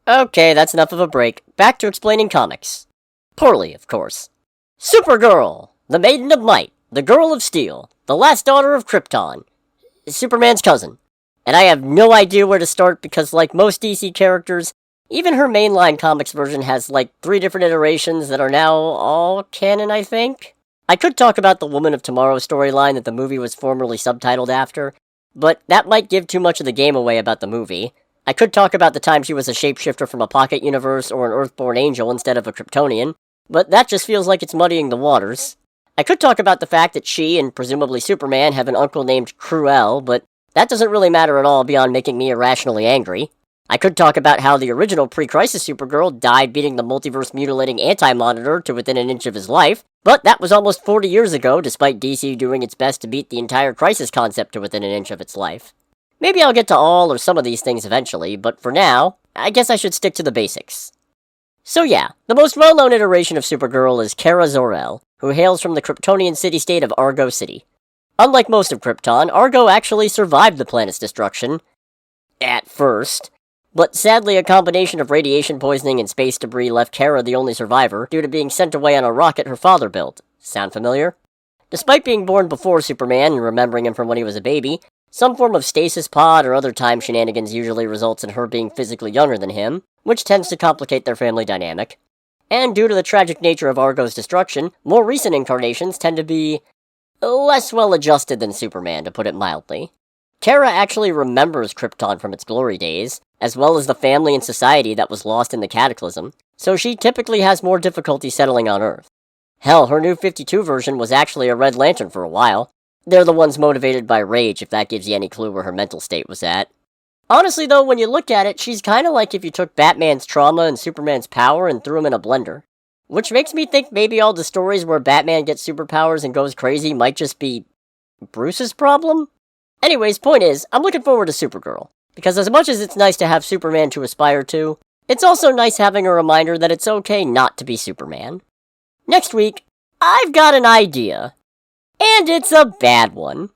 Okay, that's enough of a break. Back to explaining comics. Poorly, of course. Supergirl, the Maiden of Might, the Girl of Steel, the last daughter of Krypton, Superman's cousin. And I have no idea where to start because, like most DC characters, even her mainline comics version has like 3 different iterations that are now all canon, I think. I could talk about the Woman of Tomorrow storyline that the movie was formerly subtitled after, but that might give too much of the game away about the movie. I could talk about the time she was a shapeshifter from a pocket universe or an Earthborn angel instead of a Kryptonian, but that just feels like it's muddying the waters. I could talk about the fact that she, and presumably Superman, have an uncle named Cruel, but that doesn't really matter at all beyond making me irrationally angry. I could talk about how the original pre-Crisis Supergirl died beating the multiverse-mutilating Anti-Monitor to within an inch of his life, but that was almost 40 years ago, despite DC doing its best to beat the entire Crisis concept to within an inch of its life. Maybe I'll get to all or some of these things eventually, but for now, I guess I should stick to the basics. So yeah, the most well-known iteration of Supergirl is Kara Zor-El, who hails from the Kryptonian city-state of Argo City. Unlike most of Krypton, Argo actually survived the planet's destruction. At first. But sadly, a combination of radiation poisoning and space debris left Kara the only survivor, due to being sent away on a rocket her father built. Sound familiar? Despite being born before Superman and remembering him from when he was a baby, some form of stasis pod or other time shenanigans usually results in her being physically younger than him, which tends to complicate their family dynamic. And due to the tragic nature of Argo's destruction, more recent incarnations tend to be less well-adjusted than Superman, to put it mildly. Kara actually remembers Krypton from its glory days, as well as the family and society that was lost in the Cataclysm, so she typically has more difficulty settling on Earth. Hell, her new 52 version was actually a Red Lantern for a while. They're the ones motivated by rage, if that gives you any clue where her mental state was at. Honestly though, when you look at it, she's kinda like if you took Batman's trauma and Superman's power and threw them in a blender. Which makes me think maybe all the stories where Batman gets superpowers and goes crazy might just be Bruce's problem? Anyways, point is, I'm looking forward to Supergirl, because as much as it's nice to have Superman to aspire to, it's also nice having a reminder that it's okay not to be Superman. Next week, I've got an idea, and it's a bad one.